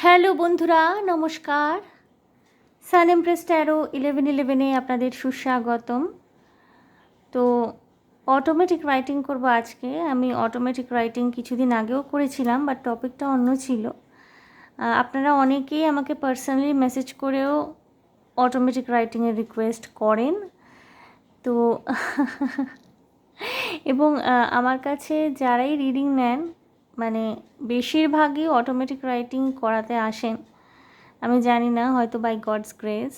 Hello বন্ধুরা, নমস্কার। সান empress taro 1111-এ আপনাদের সুস্বাগতম। তো অটোমেটিক রাইটিং করব আজকে। আমি অটোমেটিক রাইটিং কিছুদিন আগেও করেছিলাম, বাট টপিকটা অন্য ছিল। আপনারা অনেকেই আমাকে পার্সোনালি মেসেজ করেও অটোমেটিক রাইটিংয়ের রিকোয়েস্ট করেন। তো এবং আমার কাছে যারাই রিডিং নেন, মানে বেশিরভাগই অটোমেটিক রাইটিং করাতে আসেন। আমি জানি না, হয়তো বাই গডস গ্রেস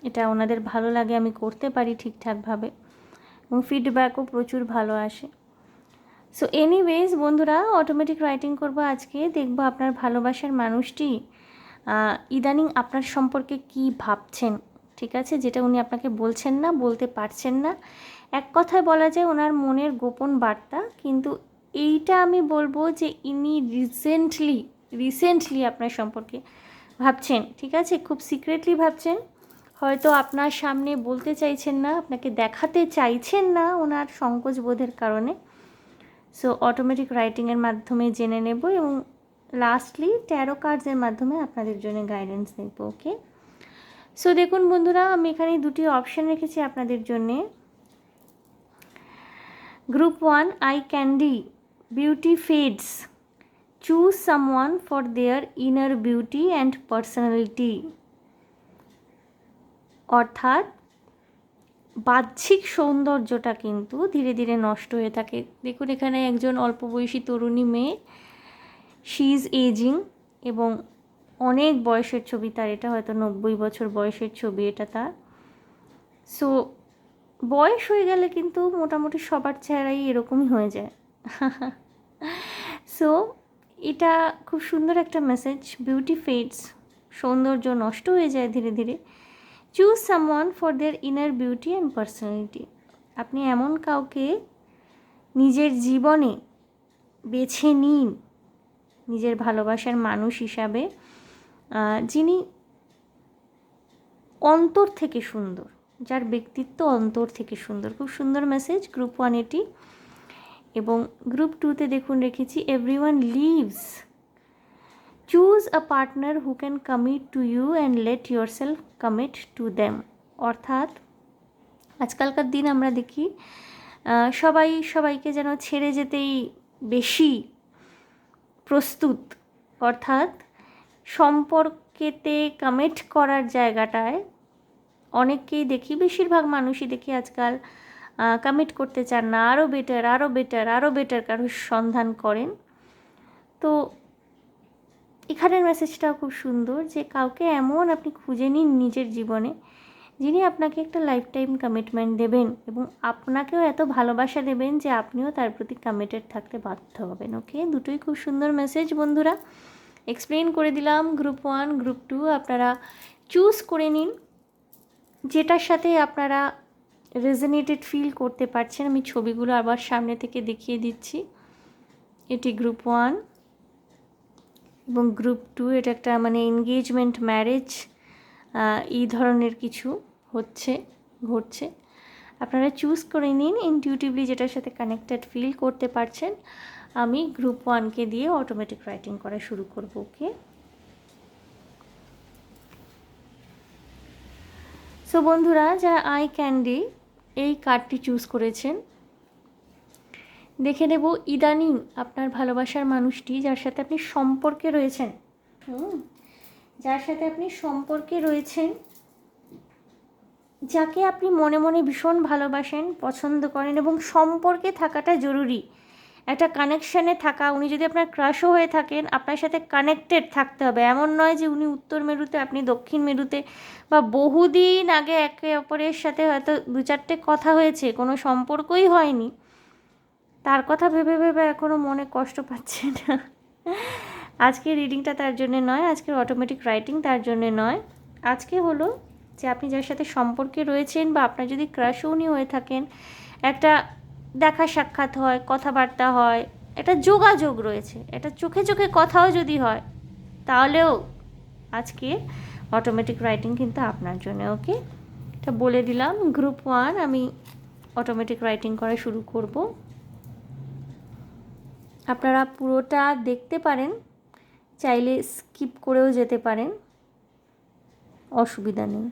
এটা ওনাদের ভালো লাগে, আমি করতে পারি ঠিকঠাকভাবে এবং ফিডব্যাকও প্রচুর ভালো আসে। সো এনিওয়েজ বন্ধুরা, অটোমেটিক রাইটিং করব আজকে। দেখব আপনার ভালোবাসার মানুষটি ইদানিং আপনার সম্পর্কে কি ভাবছেন, ঠিক আছে, যেটা উনি আপনাকে বলছেন না, বলতে পারছেন না। এক কথায় বলা যায় ওনার মনের গোপন বার্তা। কিন্তু এইটা আমি বলবো যে ইনি রিসেন্টলি আপনার সম্পর্কে ভাবছেন, ঠিক আছে, খুব সিক্রেটলি ভাবছেন। হয়তো আপনার সামনে বলতে চাইছেন না, আপনাকে দেখাতে চাইছেন না ওনার সংকোচ বোধের কারণে। সো অটোমেটিক রাইটিংয়ের মাধ্যমে জেনে নেব এবং লাস্টলি ট্যারো কার্ডসের মাধ্যমে আপনাদের জন্য গাইডেন্স দেব। ওকে, সো দেখুন বন্ধুরা, আমি এখানে দুটি অপশান রেখেছি আপনাদের জন্যে। Group 1, I candy, beauty fades, choose someone for their inner beauty and personality. অর্থাৎ বাহ্যিক সৌন্দর্যটা কিন্তু ধীরে ধীরে নষ্ট হয়ে থাকে। দেখুন এখানে একজন অল্প বয়সী তরুণী মেয়ে, শি ইজ এজিং, এবং অনেক বয়সের ছবি তার, এটা হয়তো 90 বছর বয়সের ছবি এটা তার। সো বয়স হয়ে গেলে কিন্তু মোটামুটি সবার চেহারাই এরকমই হয়ে যায়। সো এটা খুব সুন্দর একটা মেসেজ। বিউটি ফেডস, সৌন্দর্য নষ্ট হয়ে যায় ধীরে ধীরে। Choose someone for their inner beauty and personality. আপনি এমন কাউকে নিজের জীবনে বেছে নিন নিজের ভালোবাসার মানুষ হিসাবে, যিনি অন্তর থেকে সুন্দর, যার ব্যক্তিত্ব অন্তর থেকে সুন্দর। খুব সুন্দর মেসেজ গ্রুপ 1 এটি। এবং গ্রুপ 2-তে দেখুন রেখেছি everyone lives, choose a partner who can commit to you and let yourself commit to them. অর্থাৎ আজকালকার দিন আমরা দেখি সবাই সবাইকে যেন ছেড়ে যেতেই বেশি প্রস্তুত। অর্থাৎ সম্পর্কেতে কমিট করার জায়গাটায় অনেককেই দেখি, বেশিরভাগ মানুষই দেখি আজকাল কমিট করতে চান না, আরও বেটার কারোর সন্ধান করেন। তো এখানের মেসেজটাও খুব সুন্দর যে কাউকে এমন আপনি খুঁজে নিন নিজের জীবনে, যিনি আপনাকে একটা লাইফ টাইম কমিটমেন্ট দেবেন এবং আপনাকেও এত ভালোবাসা দেবেন যে আপনিও তার প্রতি কমিটেড থাকতে বাধ্য হবেন। ওকে, দুটোই খুব সুন্দর মেসেজ বন্ধুরা, এক্সপ্লেন করে দিলাম। গ্রুপ 1, গ্রুপ 2 আপনারা চুজ করে নিন যেটার সাথে আপনারা রেজোনেটেড ফিল করতে পারছেন। আমি ছবিগুলো আবার সামনে থেকে দেখিয়ে দিচ্ছি। এটি গ্রুপ 1 এবং গ্রুপ 2 এটা একটা মানে এনগেজমেন্ট, ম্যারেজ, এই ধরনের কিছু ঘটছে। আপনারা চুজ করে নিন ইনটিউটিভলি যেটার সাথে কানেক্টেড ফিল করতে পারছেন। আমি গ্রুপ 1কে দিয়ে অটোমেটিক রাইটিং করা শুরু করব। ওকে, সো বন্ধুরা, যারা আই ক্যান্ডি এই কার্ডটি চুজ করেছেন, দেখে নেব ইদানিং আপনার ভালোবাসার মানুষটি যার সাথে আপনি সম্পর্কে রয়েছেন, যাকে আপনি মনে মনে ভীষণ ভালোবাসেন, পছন্দ করেন এবং সম্পর্কে থাকাটা জরুরি, একটা কানেকশানে থাকা। উনি যদি আপনার ক্রাশও হয়ে থাকেন, আপনার সাথে কানেক্টেড থাকতে হবে। এমন নয় যে উনি উত্তর মেরুতে, আপনি দক্ষিণ মেরুতে, বা বহুদিন আগে একে অপরের সাথে হয়তো 2-4টে কথা হয়েছে, কোনো সম্পর্কই হয়নি, তার কথা ভেবে ভেবে এখনও মনে কষ্ট পাচ্ছে না। আজকের রিডিংটা তার জন্যে নয়, আজকের অটোমেটিক রাইটিং তার জন্যে নয়। আজকে হলো যে আপনি যার সাথে সম্পর্কে রয়েছেন বা আপনার যদি ক্রাশও উনি হয়ে থাকেন, একটা দেখা সাক্ষাৎ হয়, কথাবার্তা হয়, একটা যোগাযোগ রয়েছে, এটা চোখে চোখে কথাও যদি হয়, তাহলেও আজকে অটোমেটিক রাইটিং কিন্তু আপনার জন্য। ওকে, এটা বলে দিলাম। গ্রুপ 1 আমি অটোমেটিক রাইটিং করা শুরু করব। আপনারা পুরোটা দেখতে পারেন, চাইলে স্কিপ করেও যেতে পারেন, অসুবিধা নেই।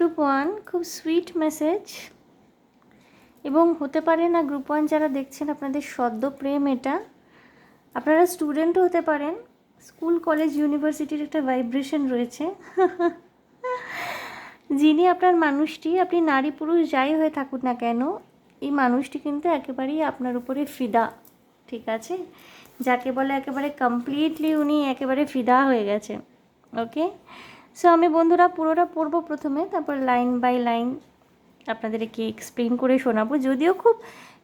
গ্রুপ 1 খুব সুইট মেসেজ, এবং হতে পারে না গ্রুপ 1 যারা দেখছেন আপনাদের সদ্য প্রেম এটা, আপনারা স্টুডেন্টও হতে পারেন, স্কুল কলেজ ইউনিভার্সিটির একটা ভাইব্রেশন রয়েছে। যিনি আপনার মানুষটি, আপনি নারী পুরুষ যাই হয়ে থাকুন না কেন, এই মানুষটি কিন্তু একেবারেই আপনার উপরে ফিদা, ঠিক আছে, যাকে বলে একেবারে কমপ্লিটলি উনি একেবারে ফিদা হয়ে গেছে। ওকে, সো আমি বন্ধুরা পুরোটা পড়বো প্রথমে, তারপর লাইন বাই লাইন আপনাদেরকে এক্সপ্লেন করে শোনাবো। যদিও খুব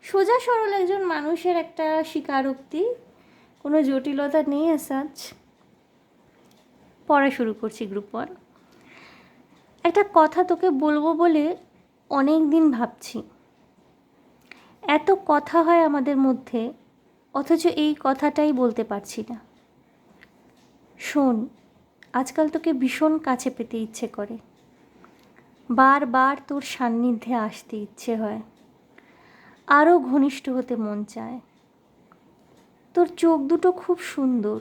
সোজা সরল একজন মানুষের একটা স্বীকারোক্তি, কোনো জটিলতা নেই সাচ। পড়া শুরু করছি। গ্রুপ 1, একটা কথা তোকে বলবো বলে অনেক দিন ভাবছি। এত কথা হয় আমাদের মধ্যে, অথচ এই কথাটাই বলতে পারছি না। শোন, আজকাল তোকে ভীষণ কাছে পেতে ইচ্ছে করে, বারবার তোর সান্নিধ্যে আসতে ইচ্ছে হয়, আরও ঘনিষ্ঠ হতে মন চায়। তোর চোখ দুটো খুব সুন্দর,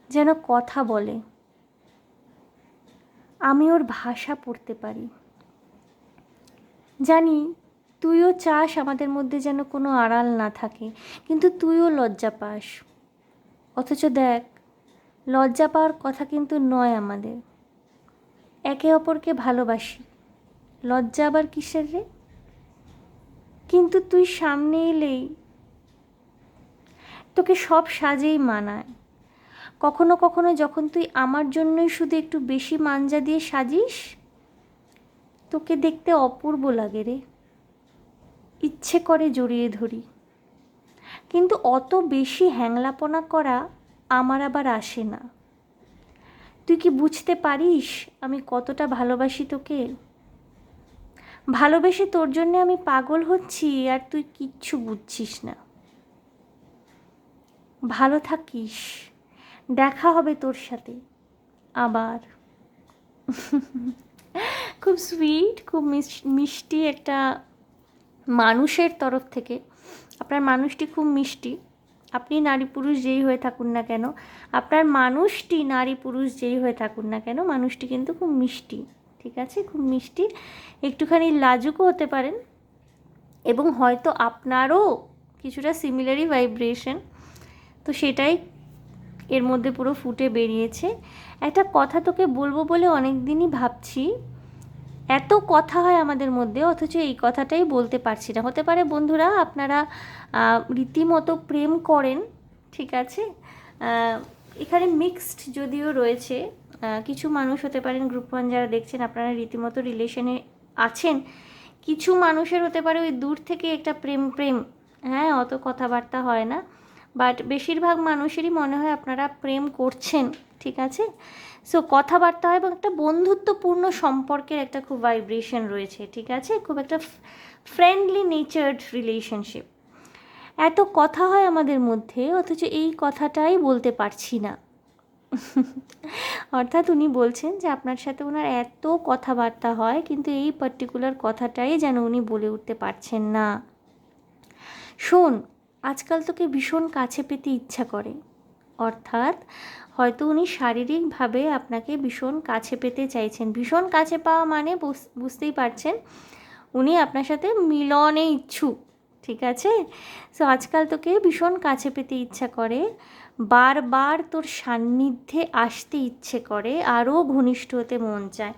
যেন কথা বলে। আমি ওর ভাষা পড়তে পারি। জানি তুইও চাস আমাদের মধ্যে যেন কোনো আড়াল না থাকে, কিন্তু তুইও লজ্জা পাস। অথচ দেখ, লজ্জা পাওয়ার কথা কিন্তু নয় আমাদের। একে অপরকে ভালোবাসি, লজ্জা আবার কিসের রে? কিন্তু তুই সামনে এলেই তোকে সব সাজেই মানায়। কখনো কখনো যখন তুই আমার জন্যই শুধু একটু বেশি মাঞ্জা দিয়ে সাজিস, তোকে দেখতে অপূর্ব লাগে রে। ইচ্ছে করে জড়িয়ে ধরি, কিন্তু অত বেশি হ্যাংলাপনা করা আমার আবার আসে না। তুই কি বুঝতে পারিস আমি কতটা ভালোবাসি তোকে? ভালোবেসে তোর জন্যে আমি পাগল হচ্ছি, আর তুই কিচ্ছু বুঝছিস না। ভালো থাকিস, দেখা হবে তোর সাথে আবার। খুব সুইট, খুব মিষ্টি একটা মানুষের তরফ থেকে। আপনার মানুষটি খুব মিষ্টি, আপনি নারী পুরুষ যেই হয়ে থাকুন না কেন, আপনার মানুষটি নারী পুরুষ যেই হয়ে থাকুন না কেন, মানুষটি কিন্তু খুব মিষ্টি, ঠিক আছে, খুব মিষ্টি, একটুখানি লাজুকও হতে পারেন, এবং হয়তো আপনারও কিছুটা সিমিলারই ভাইব্রেশন, তো সেটাই এর মধ্যে পুরো ফুটে বেরিয়েছে। একটা কথা তোকে বলবো বলে অনেক দিনই ভাবছি। এত কথা হয় আমাদের মধ্যে, অথচ এই কথাটাই বলতে পারছি না। হতে পারে বন্ধুরা আপনারা রীতিমতো প্রেম করেন, ঠিক আছে, এখানে মিক্সড যদিও রয়েছে, কিছু মানুষ হতে পারেন গ্রুপ 1 যারা দেখছেন আপনারা রীতিমতো রিলেশনে আছেন, কিছু মানুষের হতে পারে ওই দূর থেকে একটা প্রেম প্রেম, হ্যাঁ, অত কথাবার্তা হয় না, বাট বেশিরভাগ মানুষেরই মনে হয় আপনারা প্রেম করছেন, ঠিক আছে। সো কথাবার্তা হয় এবং একটা বন্ধুত্বপূর্ণ সম্পর্কের একটা খুব ভাইব্রেশন রয়েছে, ঠিক আছে, খুব একটা ফ্রেন্ডলি নেচার্ড রিলেশনশিপ। এত কথা হয় আমাদের মধ্যে, অথচ এই কথাটাই বলতে পারছি না। অর্থাৎ উনি বলছেন যে আপনার সাথে ওনার এত কথাবার্তা হয়, কিন্তু এই পার্টিকুলার কথাটাই যেন উনি বলে উঠতে পারছেন না। শোন, আজকাল তোকে ভীষণ কাছে পেতে ইচ্ছা করে। অর্থাৎ হয়তো উনি শারীরিকভাবে আপনাকে ভীষণ কাছে পেতে চাইছেন। ভীষণ কাছে পাওয়া মানে বুঝতেই পারছেন উনি আপনার সাথে মিলনে ইচ্ছুক, ঠিক আছে। সো আজকাল তোকে ভীষণ কাছে পেতে ইচ্ছা করে, বারবার তোর সান্নিধ্যে আসতে ইচ্ছে করে, আরও ঘনিষ্ঠ হতে মন চায়।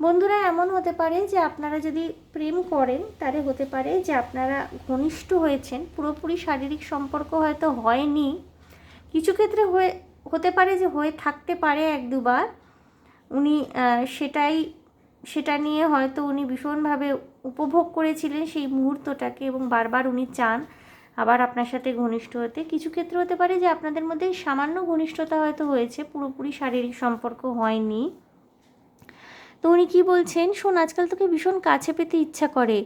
বন্ধুরা, এমন হতে পারে যে আপনারা যদি প্রেম করেন, তাহলে হতে পারে যে আপনারা ঘনিষ্ঠ হয়েছেন, পুরোপুরি শারীরিক সম্পর্ক হয়তো হয়নি, কিছু ক্ষেত্রে হতে পারে যে হয়ে থাকতে পারে 1-2 বার। উনি সেটা নিয়ে হয়তো উনি ভীষণভাবে উপভোগ করেছিলেন সেই মুহূর্তটাকে, এবং বারবার উনি চান আবার আপনার সাথে ঘনিষ্ঠ হতে। কিছু ক্ষেত্রে হতে পারে যে আপনাদের মধ্যে সামান্য ঘনিষ্ঠতা হয়তো হয়েছে, পুরোপুরি শারীরিক সম্পর্ক হয়নি। তো উনি কী বলছেন, শোন, আজকাল তোকে ভীষণ কাছে পেতে ইচ্ছা করে,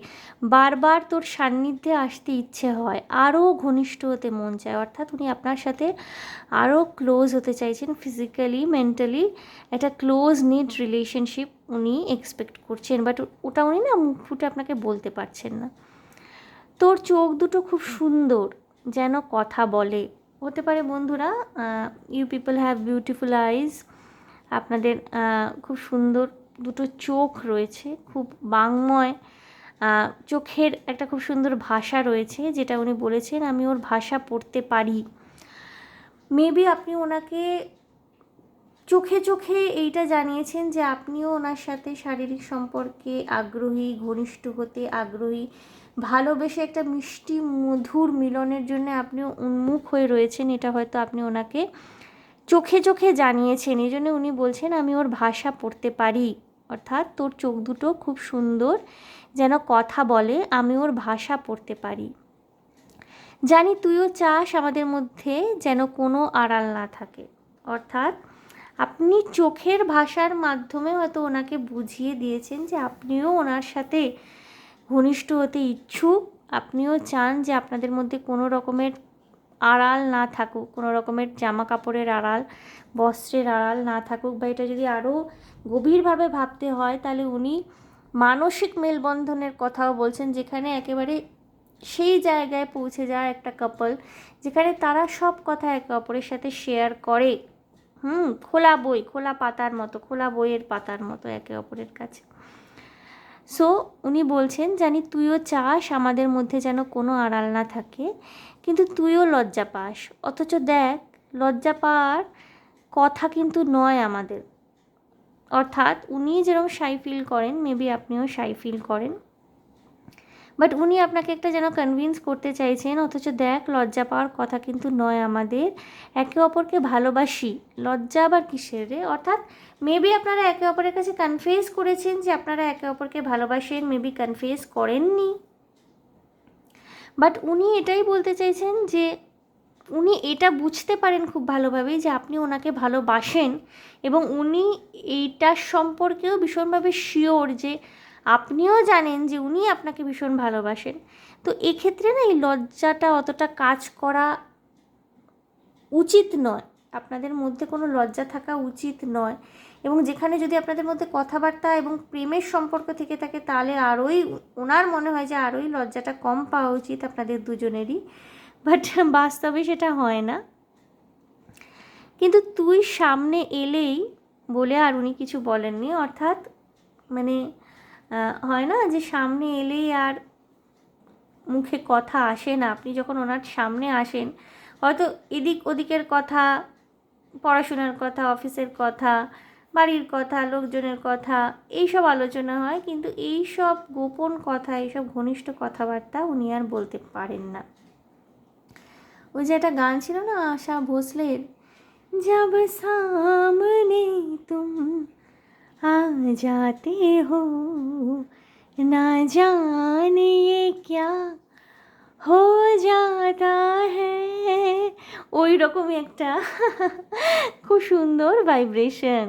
বারবার তোর সান্নিধ্যে আসতে ইচ্ছে হয়, আরও ঘনিষ্ঠ হতে মন চায়। অর্থাৎ উনি আপনার সাথে আরও ক্লোজ হতে চাইছেন, ফিজিক্যালি মেন্টালি একটা ক্লোজ নিড রিলেশনশিপ উনি এক্সপেক্ট করছেন, বাট ওটা উনি না মুখ ফুটে আপনাকে বলতে পারছেন না। তোর চোখ দুটো খুব সুন্দর, যেন কথা বলে। হতে পারে বন্ধুরা, you people have beautiful eyes, আপনাদের খুব সুন্দর দুটো চোখ রয়েছে, খুব বাংময় চোখের একটা খুব সুন্দর ভাষা রয়েছে, যেটা উনি বলেছেন আমি ওর ভাষা পড়তে পারি। মেবি আপনি ওনাকে চোখে চোখে এইটা জানিয়েছেন যে আপনিও ওনার সাথে শারীরিক সম্পর্কে আগ্রহী, ঘনিষ্ঠ হতে আগ্রহী, ভালোবেসে একটা মিষ্টি মধুর মিলনের জন্য আপনিও উন্মুখ হয়ে রয়েছেন। এটা হয়তো আপনি ওনাকে চোখে চোখে জানিয়েছেন, এই জন্য উনি বলছেন আমি ওর ভাষা পড়তে পারি, অর্থাৎ তোর চোখ দুটো খুব সুন্দর, যেন কথা বলে, আমি ওর ভাষা পড়তে পারি। জানি তুইও চাস আমাদের মধ্যে যেন কোনো আড়াল না থাকে, অর্থাৎ আপনি চোখের ভাষার মাধ্যমে হয়তো ওনাকে বুঝিয়ে দিয়েছেন যে আপনিও ওনার সাথে ঘনিষ্ঠ হতে ইচ্ছুক, আপনিও চান যে আপনাদের মধ্যে কোনো রকমের আড়াল না থাকুক, কোনো রকমের জামা কাপড়ের আড়াল, বস্ত্রের আড়াল না থাকুক, বা এটা যদি আরও গভীরভাবে ভাবতে হয় তাহলে উনি মানসিক মেলবন্ধনের কথাও বলছেন, যেখানে একেবারে সেই জায়গায় পৌঁছে যায় একটা কাপল, যেখানে তারা সব কথা একে অপরের সাথে শেয়ার করে, খোলা বই, খোলা পাতার মতো, খোলা বইয়ের পাতার মতো একে অপরের কাছে। সো উনি বলছেন জানি তুইও চাস আমাদের মধ্যে যেন কোনো আড়াল না থাকে, কিন্তু তুইও লজ্জা পাস, অথচ দেখ লজ্জা পাওয়ার কথা কিন্তু নয় আমাদের। অর্থাৎ উনি যেরকম শাই ফিল করেন, মেবি আপনিও শাই ফিল করেন, বাট উনি আপনাকে একটা যেন কনভিন্স করতে চাইছেন, অথচ দেখ লজ্জা পাওয়ার কথা কিন্তু নয় আমাদের, একে অপরকে ভালোবাসি, লজ্জা আবার কিসের রে। অর্থাৎ মেবি আপনারা একে অপরের কাছে কনফেস করেছেন যে আপনারা একে অপরকে ভালোবাসেন, মেবি কনফেস করেননি, বাট উনি এটাই বলতে চাইছেন যে উনি এটা বুঝতে পারেন খুব ভালোভাবেই যে আপনি ওনাকে ভালোবাসেন, এবং উনি এইটার সম্পর্কেও ভীষণভাবে শিওর যে আপনিও জানেন যে উনি আপনাকে ভীষণ ভালোবাসেন। তো এক্ষেত্রে না এই লজ্জাটা অতটা কাজ করা উচিত নয়, আপনাদের মধ্যে কোনো লজ্জা থাকা উচিত নয়, এবং যেখানে যদি আপনাদের মধ্যে কথাবার্তা এবং প্রেমের সম্পর্ক থেকে থাকে তাহলে আরোই ওনার মনে হয় যে আরোই লজ্জাটা কম পাওয়া উচিত আপনাদের দুজনেরই, বাট বাস্তবে সেটা হয় না। কিন্তু তুই সামনে এলেই বলে আর উনি কিছু বলেননি, অর্থাৎ মানে হয় না যে সামনে এলেই আর মুখে কথা আসে না, আপনি যখন ওনার সামনে আসেন হয়তো এদিক ওদিকের কথা, পড়াশোনার কথা, অফিসের কথা, বাড়ির কথা, লোকজনের কথা, এইসব আলোচনা হয়, কিন্তু এই সব গোপন কথা, এইসব ঘনিষ্ঠ কথাবার্তা উনি আর বলতে পারেন না। ওই যে একটা গান ছিল না আশা ভোসলের, जब सामने तुम आ जाते हो ना जाने ये क्या हो जाता है, ওই রকমই একটা খুব সুন্দর ভাইব্রেশন,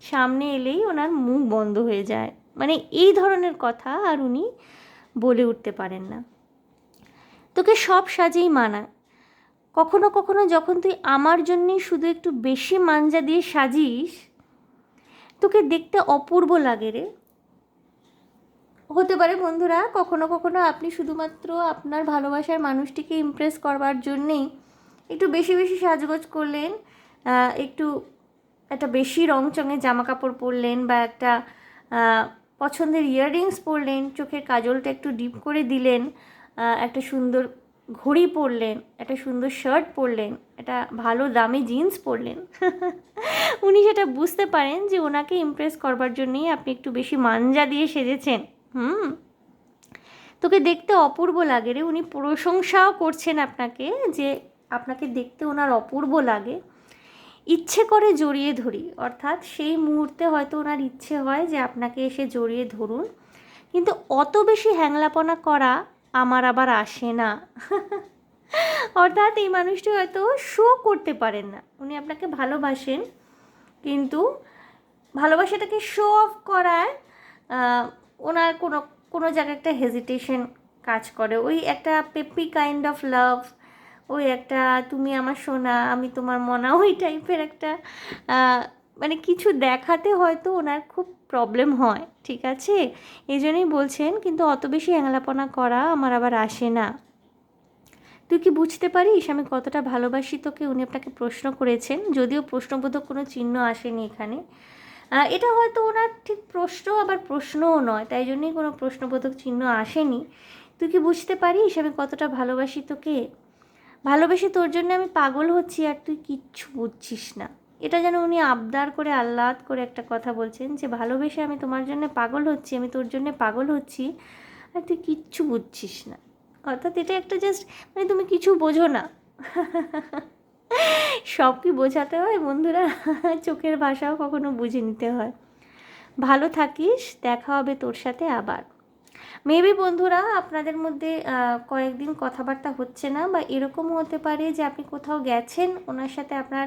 সামনে এলেই ওনার মুখ বন্ধ হয়ে যায়, মানে এই ধরনের কথা আর উনি বলে উঠতে পারেন না। তোকে সব সাজেই মানায়, কখনো কখনো যখন তুই আমার জন্যেই শুধু একটু বেশি মাঞ্জা দিয়ে সাজিস, তোকে দেখতে অপূর্ব লাগে রে। হতে পারে বন্ধুরা কখনো কখনো আপনি শুধুমাত্র আপনার ভালোবাসার মানুষটিকে ইমপ্রেস করবার জন্যেই একটু বেশি বেশি সাজগোজ করলেন, একটু একটা বেশি রংচঙে জামা কাপড় পরলেন, বা একটা পছন্দের ইয়াররিংস পরলেন, চোখের কাজলটা একটু ডিপ করে দিলেন, একটা সুন্দর ঘড়ি পরলেন, একটা সুন্দর শার্ট পরলেন, একটা ভালো দামি জিন্স পরলেন। উনি সেটা বুঝতে পারেন যে ওনাকে ইমপ্রেস করবার জন্যই আপনি একটু বেশি মাঞ্জা দিয়ে সেজেছেন, তোকে দেখতে অপূর্ব লাগে রে। উনি প্রশংসাও করছেন আপনাকে যে আপনাকে দেখতে ওনার অপূর্ব লাগে, ইচ্ছে করে জড়িয়ে ধরি, অর্থাৎ সেই মুহূর্তে হয়তো ওনার ইচ্ছে হয় যে আপনাকে এসে জড়িয়ে ধরুন, কিন্তু অত বেশি হ্যাংলাপনা করা আমার আবার আসে না। অর্থাৎ এই মানুষটি হয়তো শো করতে পারেন না, উনি আপনাকে ভালোবাসেন, কিন্তু ভালোবাসাটাকে শো অফ করায় ওনার কোনো কোনো জায়গায় একটা হেজিটেশন কাজ করে, ওই একটা পেপি কাইন্ড অফ লাভ, ওই একটা তুমি আমার সোনা আমি তোমার মনা, ওই টাইপের একটা মানে কিছু দেখাতে হয়তো ওনার খুব প্রবলেম হয়, ঠিক আছে, এই জন্যই বলছেন কিন্তু অত বেশি হ্যাংলাপনা করা আমার আবার আসে না। তুই কি বুঝতে পারিস আমি কতটা ভালোবাসি তোকে, উনি আপনাকে প্রশ্ন করেছেন, যদিও প্রশ্নবোধক কোনো চিহ্ন আসেনি এখানে, এটা হয়তো ওনার ঠিক প্রশ্ন আবার প্রশ্নও নয়, তাই জন্যই কোনো প্রশ্নবোধক চিহ্ন আসেনি। তুই কি বুঝতে পারিস আমি কতটা ভালোবাসি তোকে, ভালোবেসে তোর জন্য আমি পাগল হচ্ছি আর তুই কিচ্ছু বুঝছিস না। এটা যেন উনি আবদার করে আহ্লাদ করে একটা কথা বলছেন যে ভালোবেসে আমি তোমার জন্য পাগল হচ্ছি, আমি তোর জন্য পাগল হচ্ছি আর তুই কিচ্ছু বুঝছিস না। অর্থাৎ এটা একটা জাস্ট মানে তুমি কিছু বোঝো না। সব কি বোঝাতে হয় বন্ধুরা? চোখের ভাষাও কখনো বুঝে নিতে হয়। ভালো থাকিস, দেখা হবে তোর সাথে আবার। মেবি বন্ধুরা আপনাদের মধ্যে কয়েকদিন কথাবার্তা হচ্ছে না, বা এরকমও হতে পারে যে আপনি কোথাও গেছেন, ওনার সাথে আপনার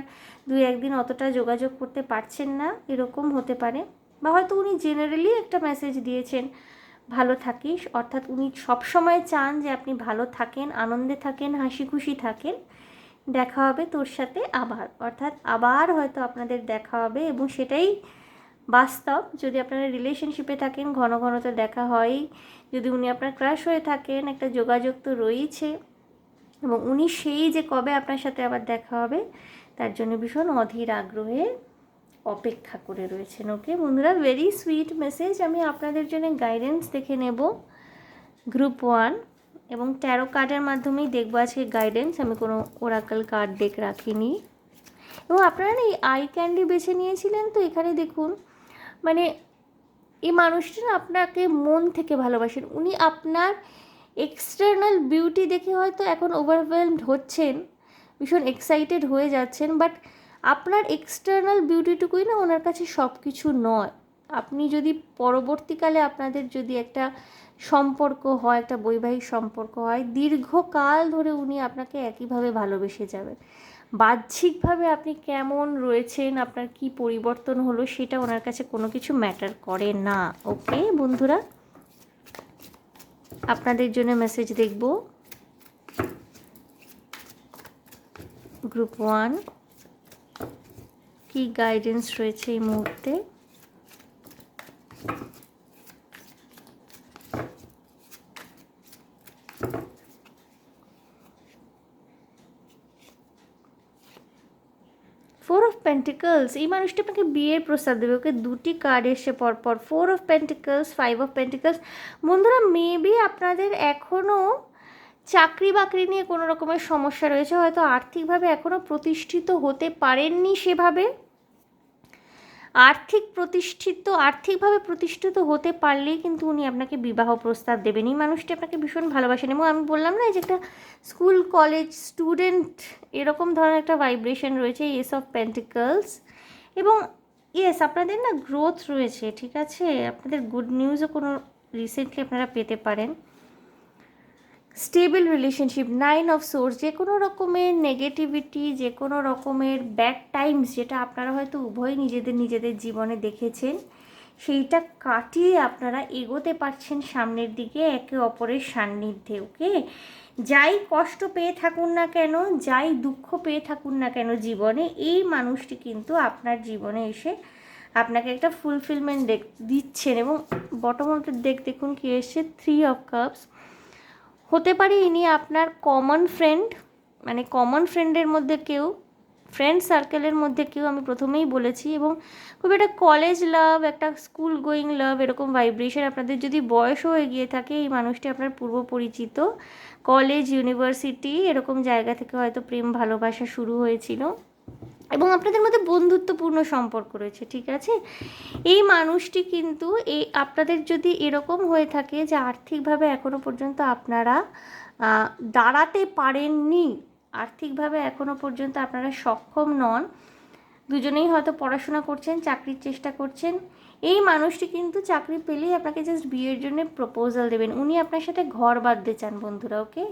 2-1 দিন অতটা যোগাযোগ করতে পারছেন না, এরকম হতে পারে। বা হয়তো উনি জেনারেলি একটা মেসেজ দিয়েছেন ভালো থাকিস, অর্থাৎ উনি সবসময় চান যে আপনি ভালো থাকেন, আনন্দে থাকেন, হাসি খুশি থাকেন। দেখা হবে তোর সাথে আবার, অর্থাৎ আবার হয়তো আপনাদের দেখা হবে, এবং সেটাই বাস্তব। যদি আপনারা রিলেশনশিপে থাকেন ঘন ঘন তো দেখা হয়ই, যদি উনি আপনার ক্রাশ হয়ে থাকেন একটা যোগাযোগ তো রয়েছে, এবং উনি সেই যে কবে আপনার সাথে আবার দেখা হবে তার জন্য ভীষণ অধীর আগ্রহে অপেক্ষা করে রয়েছেন। ওকে বন্ধুরা, ভেরি সুইট মেসেজ। আমি আপনাদের জন্য গাইডেন্স দেখে নেব গ্রুপ 1, এবং ট্যারো কার্ডের মাধ্যমেই দেখবো আজকে গাইডেন্স। আমি কোনো ওরাকল কার্ড ডেক রাখিনি। এবং আপনারা এই আই ক্যান্ডি বেছে নিয়েছিলেন, তো এখানে দেখুন মানে এই মানুষটা না আপনাকে মন থেকে ভালোবাসেন। উনি আপনার এক্সটার্নাল বিউটি দেখে হয়তো এখন ওভারওয়েলমড হচ্ছেন, ভীষণ এক্সাইটেড হয়ে যাচ্ছেন, বাট আপনার এক্সটার্নাল বিউটিটুকুই না ওনার কাছে সব কিছু নয়। আপনি যদি পরবর্তীকালে আপনাদের যদি একটা সম্পর্ক হয়, একটা বৈবাহিক সম্পর্ক হয়, দীর্ঘকাল ধরে উনি আপনাকে একইভাবে ভালোবেসে যাবেন। বাহ্যিকভাবে আপনি কেমন রয়েছেন, আপনার কি পরিবর্তন হলো, সেটা ওনার কাছে কোনো কিছু ম্যাটার করে না। ওকে বন্ধুরা, আপনাদের জন্য মেসেজ দেখব গ্রুপ 1, কি গাইডেন্স রয়েছে এই মুহূর্তে। ফোর অফ পেন্টিকলস, এই মানুষটা আপনাকে বিয়ের প্রস্তাব দেবে। ওকে দুটি কার্ড এসে পরপর, 4 অফ পেন্টিকলস, 5 অফ পেন্টিকলস। বন্ধুরা মেবি আপনাদের এখনও চাকরি বাকরি নিয়ে কোনো রকমের সমস্যা রয়েছে, হয়তো আর্থিকভাবে এখনও প্রতিষ্ঠিত হতে পারেননি সেভাবে। আর্থিকভাবে প্রতিষ্ঠিত হতে পারলেই কিন্তু উনি আপনাকে বিবাহ প্রস্তাব দেবেন। এই মানুষটি আপনাকে ভীষণ ভালোবাসেন, এবং আমি বললাম না যে একটা স্কুল কলেজ স্টুডেন্ট এরকম ধরনের একটা ভাইব্রেশন রয়েছে, এস অফ পেন্টিকলস। এবং ইয়েস, আপনাদের না গ্রোথ রয়েছে, ঠিক আছে, আপনাদের গুড নিউজও কোনো রিসেন্টলি আপনারা পেতে পারেন। স্টেবল রিলেশনশিপ, 9 অফ সোর্স, যে কোনো রকমের নেগেটিভিটি, যে কোনো রকমের ব্যাড টাইমস যেটা আপনারা হয়তো উভয় নিজেদের জীবনে দেখেছেন, সেইটা কাটিয়ে আপনারা এগোতে পারছেন সামনের দিকে একে অপরের সান্নিধ্যে। ওকে, যাই কষ্ট পেয়ে থাকুন না কেন, যাই দুঃখ পেয়ে থাকুন না কেন জীবনে, এই মানুষটি কিন্তু আপনার জীবনে এসে আপনাকে একটা ফুলফিলমেন্ট দিচ্ছেন। এবং বটম অফ দ্য ডেক দেখুন কি এসছে, 3 অফ কাপস। হতে পারে ইনি আপনার কমন ফ্রেন্ড, মানে কমন ফ্রেন্ডের মধ্যে কেউ, ফ্রেন্ড সার্কেলের মধ্যে কেউ, আমি প্রথমেই বলেছি। এবং খুব একটা কলেজ লাভ, একটা স্কুল গোয়িং লাভ, এরকম ভাইব্রেশন আপনাদের যদি বয়সও এগিয়ে থাকে, এই মানুষটি আপনার পূর্ব পরিচিত, কলেজ ইউনিভার্সিটি এরকম জায়গা থেকে হয়তো প্রেম ভালোবাসা শুরু হয়েছিল, এবং আপনাদের মধ্যে বন্ধুত্বপূর্ণ সম্পর্ক রয়েছে, ঠিক আছে। এই মানুষটি কিন্তু আপনাদের যদি এরকম হয়ে থাকে যে আর্থিকভাবে এখনও পর্যন্ত আপনারা দাঁড়াতে পারেননি, আর্থিকভাবে এখনও পর্যন্ত আপনারা সক্ষম নন, দুজনেই হয়তো পড়াশোনা করছেন, চাকরির চেষ্টা করছেন, এই মানুষটি কিন্তু চাকরি পেলেই আপনাকে জাস্ট বিয়ের জন্য প্রপোজাল দেবেন। উনি আপনার সাথে ঘর বাঁধতে চান বন্ধুরা। ওকে,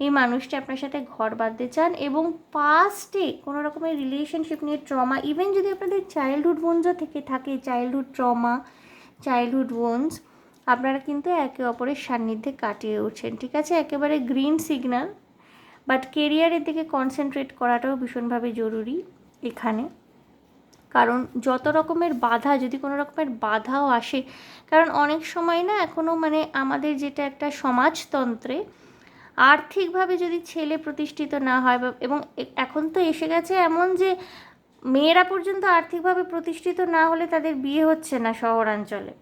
এই মানুষটি আপনার সাথে ঘর বাঁধতে চান, এবং পাস্টে কোনো রকমের রিলেশনশিপ নিয়ে ট্রমা, ইভেন যদি আপনাদের চাইল্ডহুড বোনসও থেকে থাকে, চাইল্ডহুড ট্রমা, চাইল্ডহুড বোনস, আপনারা কিন্তু একে অপরের সান্নিধ্যে কাটিয়ে উঠছেন, ঠিক আছে, একেবারে গ্রিন সিগন্যাল। বাট কেরিয়ারের দিকে কনসেন্ট্রেট করাটাও ভীষণভাবে জরুরি এখানে, কারণ যত রকমের বাধা, যদি কোনো রকমের বাধাও আসে, কারণ অনেক সময় না এখনও মানে আমাদের যেটা একটা সমাজতন্ত্রে আর্থিকভাবে যদি ছেলে প্রতিষ্ঠিত না হয়, এবং এখন তো এসে গেছে এমন যে মেয়েরা পর্যন্ত আর্থিকভাবে প্রতিষ্ঠিত না হলে তাদের বিয়ে হচ্ছে না শহরাঞ্চলে।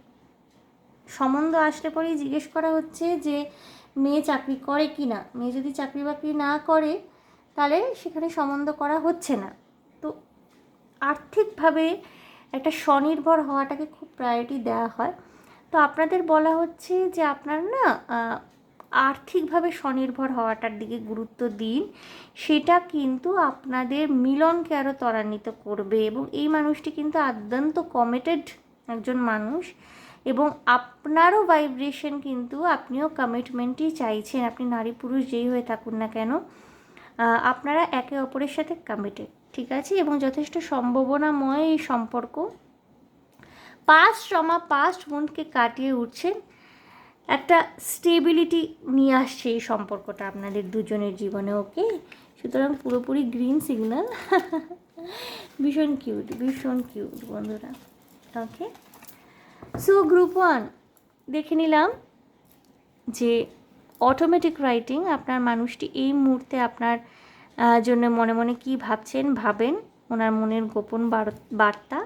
সম্বন্ধ আসলে পরেই জিজ্ঞেস করা হচ্ছে যে মেয়ে চাকরি করে কি না। মেয়ে যদি চাকরি বাকরি না করে তাহলে সেখানে সম্বন্ধ করা হচ্ছে না। তো আর্থিকভাবে একটা স্বনির্ভর হওয়াটাকে খুব প্রায়োরিটি দেওয়া হয়। তো আপনাদের বলা হচ্ছে যে আপনারা না আর্থিকভাবে স্বনির্ভর হওয়াটার দিকে গুরুত্ব দিন। সেটা কিন্তু আপনাদের মিলনকে আরও ত্বরান্বিত করবে এবং এই মানুষটি কিন্তু অত্যন্ত কমিটেড একজন মানুষ এবং আপনারও ভাইব্রেশন কিন্তু আপনিও কমিটমেন্টই চাইছেন। আপনি নারী পুরুষ যেই হয়ে থাকুন না কেন, আপনারা একে অপরের সাথে কমিটেড, ঠিক আছে? এবং যথেষ্ট সম্ভাবনাময় এই সম্পর্ক। পাস্ট ট্রমা, পাস্ট উন্ডকে কাটিয়ে উঠছেন, একটা স্টেবিলিটি নিয়ে আসছে এই সম্পর্কটা আপনাদের দুজনের জীবনে। ওকে, সুতরাং পুরোপুরি গ্রিন সিগন্যাল। ভীষণ কিউট, ভীষণ কিউট বন্ধুরা। ওকে, সো গ্রুপ 1 দেখে নিলাম যে অটোমেটিক রাইটিং আপনার মানুষটি এই মুহূর্তে আপনার জন্য মনে মনে কী ভাবছেন, ভাবেন, ওনার মনের গোপন বার্তা।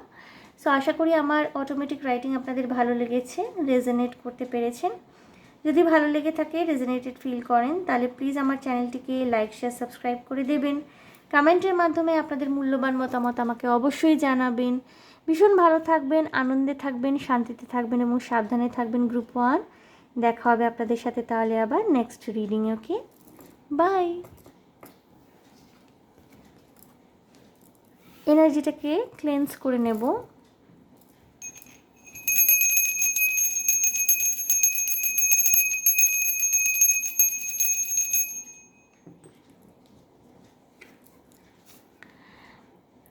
সো আশা করি আমার অটোমেটিক রাইটিং আপনাদের ভালো লেগেছে, রেজোনেট করতে পেরেছেন। যদি ভালো লেগে থাকে, রেজোনেটেড ফিল করেন, তাহলে প্লিজ আমার চ্যানেলটিকে লাইক, শেয়ার, সাবস্ক্রাইব করে দেবেন। কমেন্টের মাধ্যমে আপনাদের মূল্যবান মতামত আমাকে অবশ্যই জানাবেন। ভীষণ ভালো থাকবেন, আনন্দে থাকবেন, শান্তিতে থাকবেন এবং সাবধানে থাকবেন গ্রুপ 1। দেখা হবে আপনাদের সাথে তাহলে আবার নেক্সট রিডিং। Okay, bye. এনার্জিটাকে ক্লেন্স করে নেব।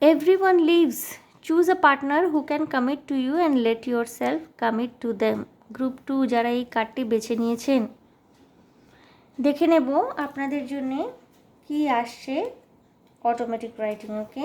Everyone leaves. Choose a partner who can commit to you and let yourself commit to them. Group 2 যারা এই কার্ডটি বেছে নিয়েছেন, দেখে নেব আপনাদের জন্যে কি আসছে অটোমেটিক রাইটিং। ওকে,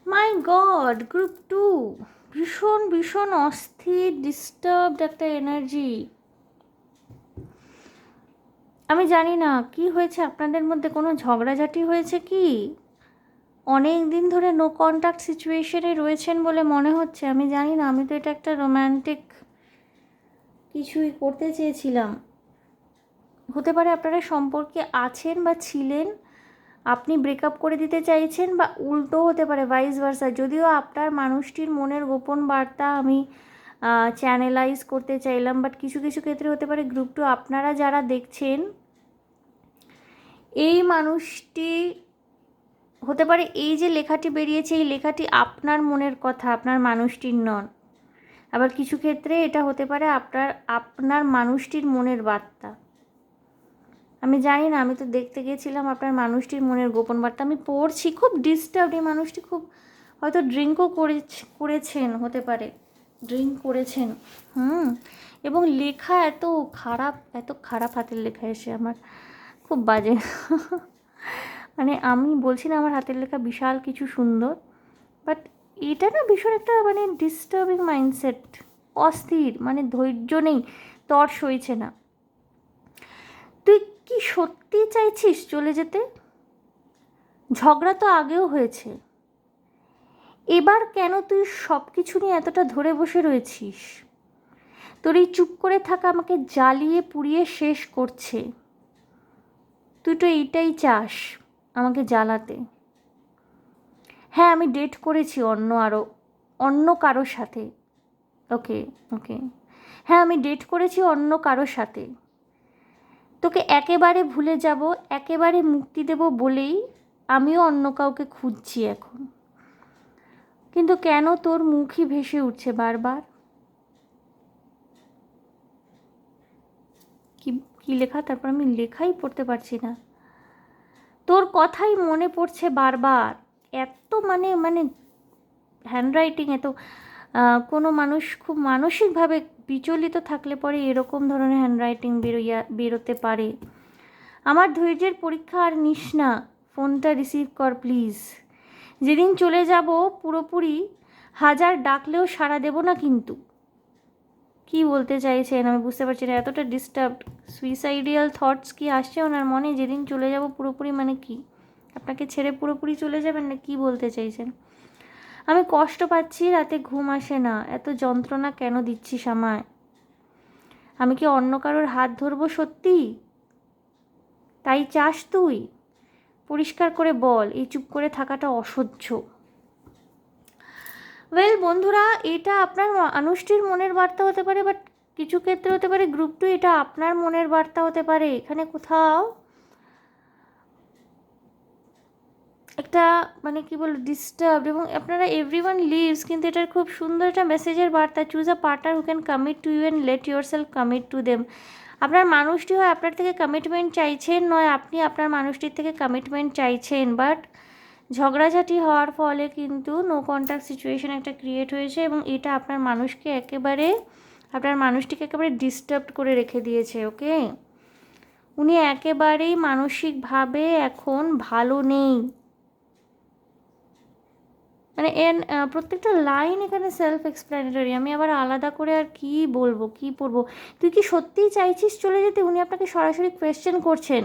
মাই গড, গ্রুপ 2 ভীষণ ভীষণ অস্থির, ডিস্টার্বড একটা এনার্জি। আমি জানি না কি হয়েছে আপনাদের মধ্যে, কোনো ঝগড়াঝাটি হয়েছে কি? অনেক দিন ধরে নো কন্ট্যাক্ট সিচুয়েশনে রয়েছেন বলে মনে হচ্ছে। আমি জানি না, আমি তো এটা একটা রোম্যান্টিক কিছুই করতে চেয়েছিলাম। হতে পারে আপনারা সম্পর্কে আছেন বা ছিলেন, আপনি ব্রেকআপ করে দিতে চাইছেন, বা উল্টো হতে পারে, ভাইস ভার্সা। যদিও আপনার মানুষটির মনের গোপন বার্তা আমি চ্যানেলাইজ করতে চাইলাম, বাট কিছু কিছু ক্ষেত্রে হতে পারে গ্রুপ 2 আপনারা যারা দেখছেন, এই মানুষটি হতে পারে, এই যে লেখাটি বেরিয়েছে এই লেখাটি আপনার মনের কথা, আপনার মানুষটির নন। আবার কিছু ক্ষেত্রে এটা হতে পারে আপনার মানুষটির মনের বার্তা। আমি জানি না, আমি তো দেখতে গেছিলাম আপনার মানুষটির মনের গোপন বার্তা। আমি পড়ছি, খুব ডিস্টার্বড। এই মানুষটি খুব হয়তো ড্রিঙ্কও করেছেন, হতে পারে ড্রিঙ্ক করেছেন। এবং লেখা এত খারাপ, এত খারাপ হাতের লেখা এসে আমার খুব বাজে। মানে আমি বলছি না আমার হাতের লেখা বিশাল কিছু সুন্দর, বাট এটা না ভীষণ একটা মানে ডিস্টার্বিং মাইন্ডসেট, অস্থির, মানে ধৈর্য নেই, তর সইছে না। তুই কি সত্যি চাইছিস চলে যেতে? ঝগড়া তো আগেও হয়েছে, এবার কেন তুই সব কিছু নিয়ে এতটা ধরে বসে রয়েছিস? তোর এই চুপ করে থাকা আমাকে জ্বালিয়ে পুড়িয়ে শেষ করছে। তুই তো এইটাই চাস, আমাকে জ্বালাতে। হ্যাঁ, আমি ডেট করেছি অন্য কারোর সাথে। ওকে ওকে, হ্যাঁ আমি ডেট করেছি অন্য কারোর সাথে। তোকে একেবারে ভুলে যাব, একেবারে মুক্তি দেব বলেই আমিও অন্য কাউকে খুঁজছি এখন। কিন্তু কেন তোর মুখই ভেসে উঠছে বারবার? কি কি লেখা, তারপর আমি লেখাই পড়তে পারছি না। তোর কথাই মনে পড়ছে বারবার। এত মানে মানে হ্যান্ডরাইটিং এত, কোনো মানুষ খুব মানসিকভাবে বিচলিত থাকলে পরে এরকম ধরনের হ্যান্ডরাইটিং বেরোতে পারে। আমার ধৈর্যের পরীক্ষা আর নিস না, ফোনটা রিসিভ কর প্লিজ। যেদিন চলে যাব পুরোপুরি, হাজার ডাকলেও সাড়া দেব না কিন্তু। কি বলতে চাইছেন আমি বুঝতে পারছি না, এতটা ডিস্টার্বড। সুইসাইডিয়াল থটস কি আসছে ওনার মনে? যেদিন চলে যাব পুরোপুরি মানে কি? আপনাকে ছেড়ে পুরোপুরি চলে যাবেন না, কি বলতে চাইছেন? আমি কষ্ট পাচ্ছি, রাতে ঘুম আসে না, এত যন্ত্রণা কেন দিচ্ছিস আমায়? আমি কি অন্য কারোর হাত ধরবো সত্যি? তাই চাস তুই? পরিষ্কার করে বল, এই চুপ করে থাকাটা অসহ্য। ওয়েল বন্ধুরা, এটা আপনার মানুষটির মনের বার্তা হতে পারে, বাট কিছু ক্ষেত্রে হতে পারে গ্রুপ 2 এটা আপনার মনের বার্তা হতে পারে। এখানে কোথাও একটা মানে কি বলবো ডিস্টার্ব, এবং আপনারা এভরিওয়ান লিভস, কিন্তু এটার খুব সুন্দর একটা মেসেজের বার্তা। Choose a partner who can commit to you and let yourself commit to them. আপনার মানুষটি হয় আপনার থেকে কমিটমেন্ট চাইছেন, নয় আপনি আপনার মানুষটির থেকে কমিটমেন্ট চাইছেন, বাট ঝগড়াঝাটি হওয়ার ফলে কিন্তু নো কন্ট্যাক্ট সিচুয়েশন একটা ক্রিয়েট হয়েছে, এবং এটা আপনার মানুষটিকে একেবারে ডিস্টার্ব করে রেখে দিয়েছে। ওকে, উনি একেবারেই মানসিকভাবে এখন ভালো নেই। মানে প্রত্যেকটা লাইন এখানে সেলফ এক্সপ্লেনেটরি, আমি আবার আলাদা করে আর কি বলবো, কি পড়বো? তুই কি সত্যিই চাইছিস চলে যেতে? উনি আপনাকে সরাসরি কোয়েশ্চেন করছেন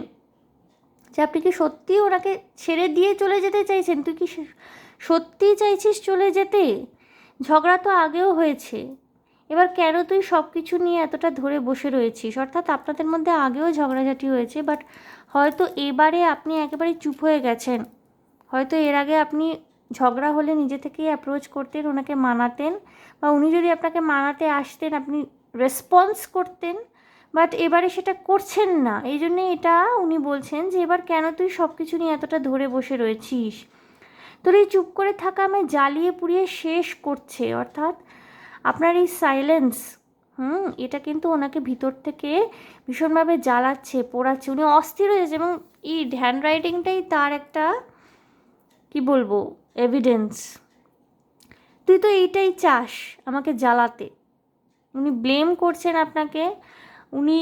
যে আপনি কি সত্যিই ওনাকে ছেড়ে দিয়ে চলে যেতে চাইছেন? তুই কি সত্যিই চাইছিস চলে যেতে? ঝগড়া তো আগেও হয়েছে, এবার কেন তুই সব কিছু নিয়ে এতটা ধরে বসে রয়েছিস? অর্থাৎ আপনাদের মধ্যে আগেও ঝগড়াঝাটি হয়েছে, বাট হয়তো এবারে আপনি একেবারে চুপ হয়ে গেছেন। হয়তো এর আগে আপনি ঝগড়া হলে নিজে থেকেই অ্যাপ্রোচ করতেন, ওনাকে মানাতেন, বা উনি যদি আপনাকে মানাতে আসতেন আপনি রেসপন্স করতেন, বাট এবারে সেটা করছেন না। এই জন্যে এটা উনি বলছেন যে এবার কেন তুই সব কিছু নিয়ে এতটা ধরে বসে রয়েছিস? তোর এই চুপ করে থাকা আমায় জ্বালিয়ে পুড়িয়ে শেষ করছে। অর্থাৎ আপনার এই সাইলেন্স, এটা কিন্তু ওনাকে ভিতর থেকে ভীষণভাবে জ্বালাচ্ছে, পোড়াচ্ছে। উনি অস্থির হয়েছে, এবং এই হ্যান্ড রাইটিংটাই তার একটা কি বলবো এভিডেন্স। তুই তো এইটাই চাস, আমাকে জ্বালাতে। উনি ব্লেম করছেন আপনাকে, উনি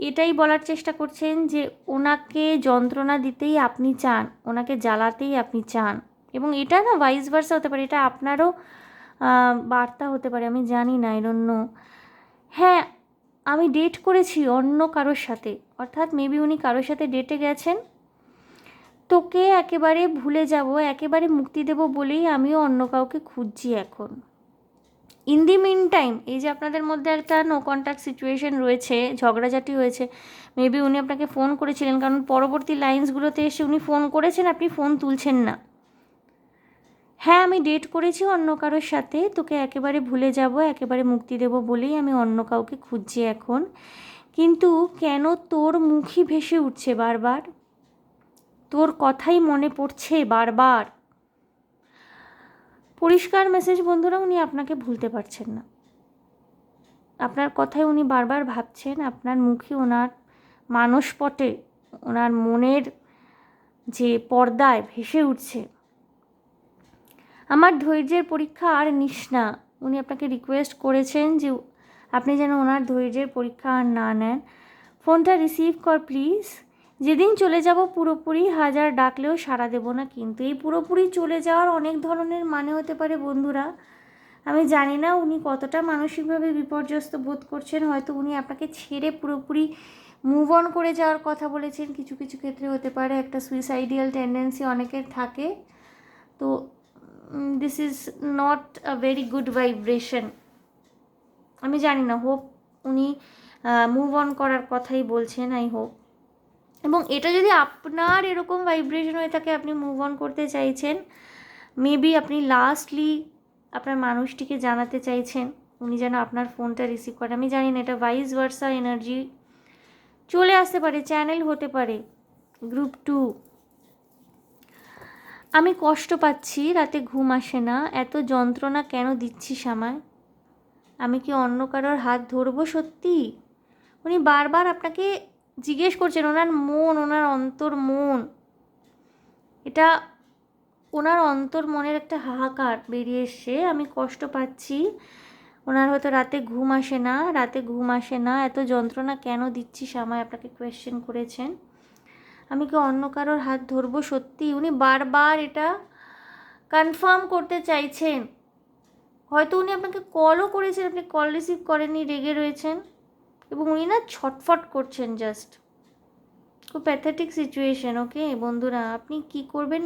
এটাই বলার চেষ্টা করছেন যে ওনাকে যন্ত্রণা দিতেই আপনি চান, ওনাকে জ্বালাতেই আপনি চান। এবং এটা না ভাইস ভার্সা হতে পারে, এটা আপনারও বার্তা হতে পারে, আমি জানি না, আই ডোন্ট নো। হ্যাঁ, আমি ডেট করেছি অন্য কারোর সাথে, অর্থাৎ মেবি উনি কারোর সাথে ডেটে গেছেন, তোকে একেবারে ভুলে যাব, একেবারে মুক্তি দেব বলেই আমিও অন্য কাউকে খুঁজছি এখন। ইন দি মিন টাইম এই যে আপনাদের মধ্যে একটা নো কন্ট্যাক্ট সিচুয়েশন রয়েছে, ঝগড়াঝাটি হয়েছে, মেবি উনি আপনাকে ফোন করেছিলেন, কারণ পরবর্তী লাইন্সগুলোতে এসে উনি ফোন করেছেন, আপনি ফোন তুলছেন না। হ্যাঁ, আমি ডেট করেছি অন্য কারোর সাথে, তোকে একেবারে ভুলে যাব, একেবারে মুক্তি দেব বলেই আমি অন্য কাউকে খুঁজছি এখন। কিন্তু কেন তোর মুখই ভেসে উঠছে বারবার, তোর কথাই মনে পড়ছে বারবার। পরিষ্কার মেসেজ বন্ধুরা, উনি আপনাকে ভুলতে পারছেন না, আপনার কথাই উনি বারবার ভাবছেন, আপনার মুখে ওনার মানসপটে, ওনার মনের যে পর্দায় ভেসে উঠছে। আমার ধৈর্যের পরীক্ষা আর নিস না, উনি আপনাকে রিকোয়েস্ট করেছেন যে আপনি যেন ওনার ধৈর্যের পরীক্ষা আর না নেন। ফোনটা রিসিভ কর প্লিজ। যেদিন চলে যাব পুরোপুরি, হাজার ডাকলেও সাড়া দেব না। কিন্তু এই পুরোপুরি চলে যাওয়ার অনেক ধরনের মানে হতে পারে বন্ধুরা, আমি জানি না উনি কতটা মানসিকভাবে বিপর্যস্ত বোধ করছেন। হয়তো উনি আপনাকে ছেড়ে পুরোপুরি মুভ অন করে যাওয়ার কথা বলেছেন, কিছু কিছু ক্ষেত্রে হতে পারে একটা সুইসাইডিয়াল টেন্ডেন্সি অনেকের থাকে। তো this is not a very good vibration. আমি জানি না, হোপ উনি মুভ অন করার কথাই বলছেন, আই হোপ। এবং এটা যদি আপনার এরকম ভাইব্রেশন হয়ে থাকে, আপনি মুভ অন করতে চাইছেন, মেবি আপনি লাস্টলি আপনার মানুষটিকে জানাতে চাইছেন উনি যেন আপনার ফোনটা রিসিভ করে। আমি জানি না, এটা ভাইস ভার্সা এনার্জি চলে আসতে পারে, চ্যানেল হতে পারে। গ্রুপ 2, আমি কষ্ট পাচ্ছি, রাতে ঘুম আসে না, এত যন্ত্রণা কেন দিচ্ছিস আমায়? আমি কি অন্য কারোর হাত ধরবো সত্যি? উনি বারবার আপনাকে জিজ্ঞেস করছেন, ওনার মন, ওনার অন্তর মন, এটা ওনার অন্তর মনের একটা হাহাকার বেরিয়ে এসছে। আমি কষ্ট পাচ্ছি, ওনার হয়তো রাতে ঘুম আসে না, রাতে ঘুম আসে না, এত যন্ত্রণা কেন দিচ্ছিস আমায়, আপনাকে কোয়েশ্চেন করেছেন। আমি কি অন্য কারোর হাত ধরবো সত্যি? উনি বারবার এটা কনফার্ম করতে চাইছেন। হয়তো উনি আপনাকে কলও করেছেন, আপনি কল রিসিভ করেননি, রেগে রয়েছেন, এবং উনি না ছটফট করছেন জাস্ট। খুব প্যাথেটিক সিচুয়েশন। ওকে বন্ধুরা, আপনি কি করবেন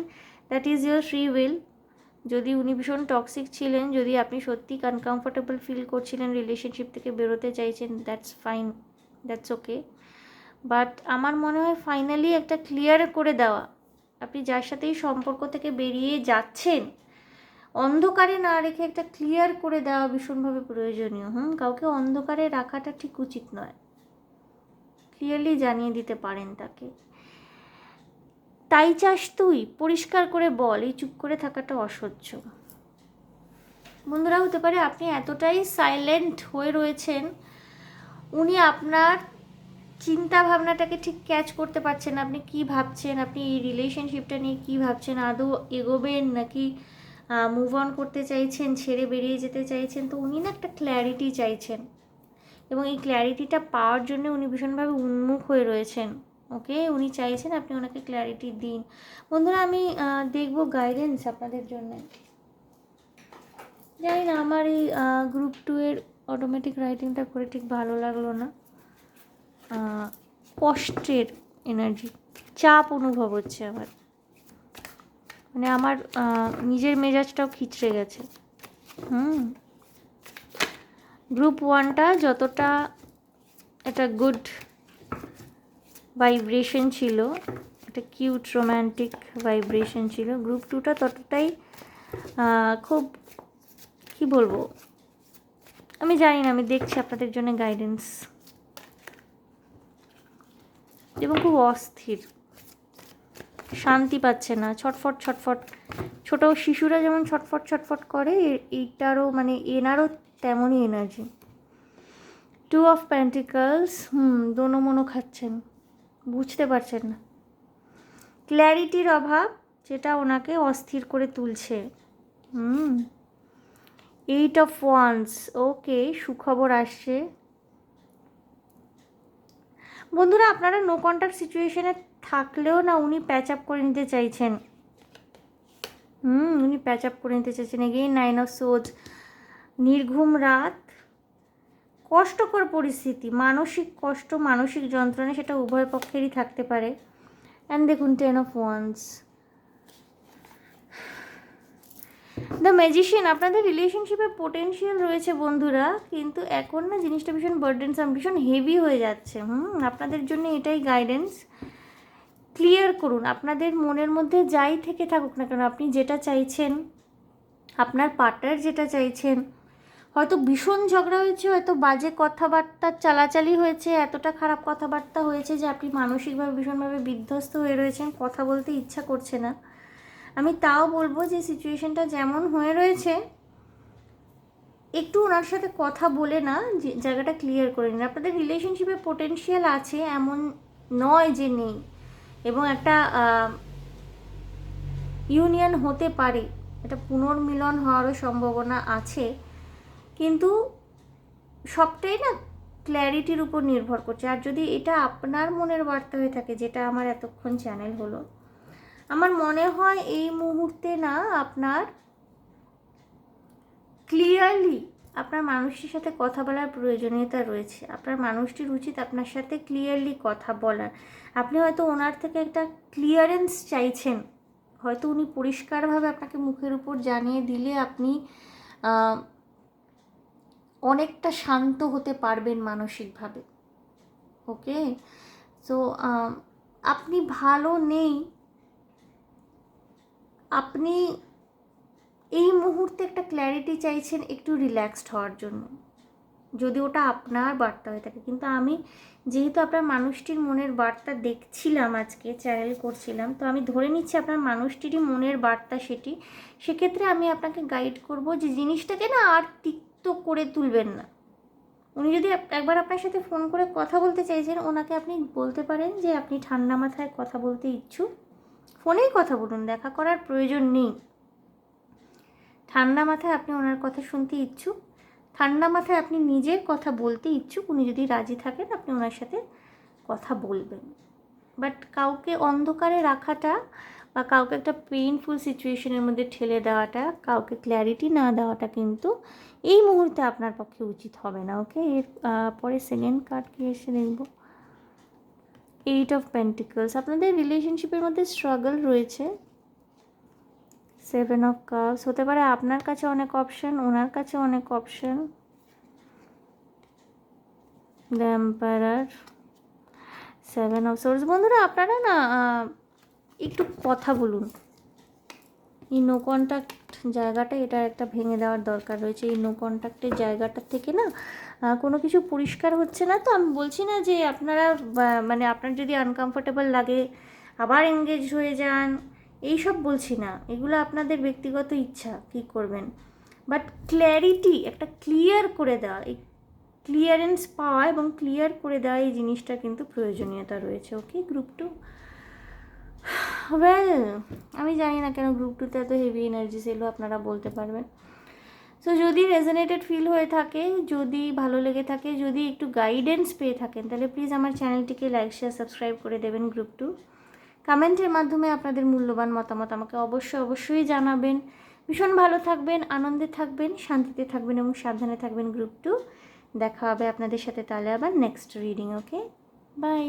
that is your free will. যদি উনি ভীষণ টক্সিক ছিলেন, যদি আপনি সত্যি আনকমফোর্টেবল ফিল করছিলেন, রিলেশনশিপ থেকে বেরোতে চাইছেন, that's fine, that's okay. But আমার মনে হয় ফাইনালি একটা ক্লিয়ার করে দেওয়া, আপনি যার সাথেই সম্পর্ক থেকে বেরিয়ে যাচ্ছেন, অন্ধকারে না রেখে একটা ক্লিয়ার করে দেওয়া ভীষণভাবে প্রয়োজনীয়। কাউকে অন্ধকারে রাখাটা ঠিক উচিত নয়, ক্লিয়ারলি জানিয়ে দিতে পারেন তাকে। তাই চাস তুই, পরিষ্কার করে বল, এই চুপ করে থাকাটা অসহ্য। বন্ধুরা, হতে পারে আপনি এতটাই সাইলেন্ট হয়ে রয়েছেন, উনি আপনার চিন্তা ভাবনাটাকে ঠিক ক্যাচ করতে পারছেন না, আপনি কি ভাবছেন, আপনি এই রিলেশনশিপটা নিয়ে কি ভাবছেন, আদৌ এগোবেন নাকি মুভ অন করতে চাইছেন, ছেড়ে বেরিয়ে যেতে চাইছেন। তো উনি না একটা ক্ল্যারিটি চাইছেন, এবং এই ক্ল্যারিটিটা পাওয়ার জন্য উনি ভীষণভাবে উন্মুখ হয়ে রয়েছেন। ওকে, উনি চাইছেন আপনি ওনাকে ক্ল্যারিটি দিন। বন্ধুরা, আমি দেখবো গাইডেন্স আপনাদের জন্য। জানি না, আমার এই গ্রুপ 2 এর অটোমেটিক রাইটিংটা করে ঠিক ভালো লাগলো না। কষ্টের এনার্জি, চাপ অনুভব হচ্ছে আমার, মানে আমার নিজের মেজাজটাও খিচড়ে গেছে। গ্রুপ 1টা যতটা একটা গুড ভাইব্রেশন ছিল, একটা কিউট রোম্যান্টিক ভাইব্রেশন ছিল, গ্রুপ 2টা ততটাই খুব, কি বলবো, আমি জানি না, আমি দেখছি আপনাদের জন্য গাইডেন্স। এবং খুব অস্থির, শান্তি পাচ্ছে না, ছটফট ছটফট, ছোট শিশুরা যেমন ছটফট ছটফট করে, এইটারও মানে এনারও তেমনই এনার্জি। 2 অফ পেন্টিকলস, দোনো মনো খাচ্ছেন, বুঝতে পারছেন না, ক্ল্যারিটির অভাব যেটা ওনাকে অস্থির করে তুলছে। 8 অফ ওয়ান্স, ওকে, সুখবর আসছে। বন্ধুরা, আপনারা নো কন্ট্যাক্ট সিচুয়েশনে থাকলেও না উনি প্যাচ আপ করে নিতে চাইছেন। উনি প্যাচ আপ করে নিতে চাইছেন। এগেইন 9 অফ সোর্ডস, নির্ঘুম রাত, কষ্টকর পরিস্থিতি, মানসিক কষ্ট, মানসিক যন্ত্রণা, সেটা উভয় পক্ষেরই থাকতে পারে। অ্যান্ড দেখুন 10 অফ ওয়ান্স, দ্য ম্যাজিশিয়ান। আপনাদের রিলেশনশিপে পোটেনশিয়াল রয়েছে বন্ধুরা, কিন্তু এখন না জিনিসটা ভীষণ বার্ডেনসাম, ভীষণ হেভি হয়ে যাচ্ছে। আপনাদের জন্য এটাই গাইডেন্স। ক্লিয়ার করুন আপনাদের মনের মধ্যে যাই থেকে থাকুক না কেন, আপনি যেটা চাইছেন, আপনার পার্টনার যেটা চাইছেন, হয়তো ভীষণ ঝগড়া হয়েছে, হয়তো বাজে কথাবার্তা চালাচালি হয়েছে, এতটা খারাপ কথাবার্তা হয়েছে যে আপনি মানসিকভাবে ভীষণভাবে বিধ্বস্ত হয়ে রয়েছেন, কথা বলতে ইচ্ছা করছে না। আমি তাও বলবো যে সিচুয়েশনটা যেমন হয়ে রয়েছে, একটু ওনার সাথে কথা বলে না জায়গাটা ক্লিয়ার করে নিন। আপনাদের রিলেশনশিপে পোটেনশিয়াল আছে, এমন নয় যে নেই, এবং একটা ইউনিয়ন হতে পারে, এটা পুনর্মিলন হওয়ারও সম্ভাবনা আছে, কিন্তু সবটাই না ক্ল্যারিটির উপর নির্ভর করছে। আর যদি এটা আপনার মনের বার্তা হয়ে থাকে, যেটা আমার এতক্ষণ চ্যানেল হলো, আমার মনে হয় এই মুহূর্তে না আপনার ক্লিয়ারলি আপনার মানুষটির সাথে কথা বলার প্রয়োজনীয়তা রয়েছে। আপনার মানুষটির উচিত আপনার সাথে ক্লিয়ারলি কথা বলার। আপনি হয়তো ওনার থেকে একটা ক্লিয়ারেন্স চাইছেন, হয়তো উনি পরিষ্কারভাবে আপনাকে মুখের উপর জানিয়ে দিলে আপনি অনেকটা শান্ত হতে পারবেন মানসিকভাবে। ওকে, সো আপনি ভালো নেই, আপনি এই মুহূর্তে একটা ক্ল্যারিটি চাইছেন একটু রিল্যাক্সড হওয়ার জন্য, যদি ওটা আপনার বার্তা হয়ে থাকে। কিন্তু আমি যেহেতু আপনার মানুষটির মনের বার্তা দেখছিলাম, আজকে চ্যানেল করছিলাম, তো আমি ধরে নিচ্ছি আপনার মানুষটিরই মনের বার্তা সেটি। সেক্ষেত্রে আমি আপনাকে গাইড করব যে জিনিসটাকে না আর তিক্ত করে তুলবেন না। উনি যদি একবার আপনার সাথে ফোন করে কথা বলতে চাইছেন, ওনাকে আপনি বলতে পারেন যে আপনি ঠান্ডা মাথায় কথা বলতে ইচ্ছুক, ফোনেই কথা বলুন, দেখা করার প্রয়োজন নেই। ঠান্ডা মাথায় আপনি ওনার কথা শুনতে ইচ্ছুক, ঠান্ডা মাথায় আপনি নিজের কথা বলতে ইচ্ছুক, উনি যদি রাজি থাকেন আপনি ওনার সাথে কথা বলবেন। বাট কাউকে অন্ধকারে রাখাটা বা কাউকে একটা পেইনফুল সিচুয়েশনের মধ্যে ঠেলে দেওয়াটা, কাউকে ক্ল্যারিটি না দেওয়াটা কিন্তু এই মুহূর্তে আপনার পক্ষে উচিত হবে না। ওকে, এর পরে সেকেন্ড কার্ড কি এসে দেখব, 8 অফ পেন্টিকলস। আপনাদের রিলেশনশিপের মধ্যে স্ট্রাগল রয়েছে। 7 অফ কাপস, হতে পারে আপনার কাছে অনেক অপশন, ওনার কাছে অনেক option. The emperor, 7 of swords. বন্ধুরা আপনারা না একটু কথা বলুন। এই নো কন্ট্যাক্ট জায়গাটা, এটা একটা ভেঙে দেওয়ার দরকার রয়েছে। এই নো কন্ট্যাক্টের জায়গাটার থেকে না কোনো কিছু পরিষ্কার হচ্ছে না। তো আমি বলছি না যে আপনারা মানে আপনার যদি আনকমফোর্টেবল লাগে আবার এঙ্গেজ হয়ে যান, এইসব বলছি না, এগুলো আপনাদের ব্যক্তিগত ইচ্ছা কী করবেন। বাট ক্ল্যারিটি, একটা ক্লিয়ার করে দেওয়া, এই ক্লিয়ারেন্স পাওয়া এবং ক্লিয়ার করে দেওয়া, এই জিনিসটা কিন্তু প্রয়োজনীয়তা রয়েছে। ওকে গ্রুপ 2, ওয়েল আমি জানি না কেন গ্রুপ 2তে এত হেভি এনার্জি এলো, আপনারা বলতে পারবেন। সো যদি রেজোনেটেড ফিল হয়ে থাকে, যদি ভালো লেগে থাকে, যদি একটু গাইডেন্স পেয়ে থাকেন, তাহলে প্লিজ আমার চ্যানেলটিকে লাইক শেয়ার সাবস্ক্রাইব করে দেবেন। গ্রুপ 2 কমেন্টের মাধ্যমে আপনাদের মূল্যবান মতামত আমাকে অবশ্যই জানাবেন। ভীষণ ভালো থাকবেন, আনন্দে থাকবেন, শান্তিতে থাকবেন এবং সাবধানে থাকবেন। গ্রুপ 2 দেখা হবে আপনাদের সাথে তাহলে আবার নেক্সট রিডিং। Okay, by.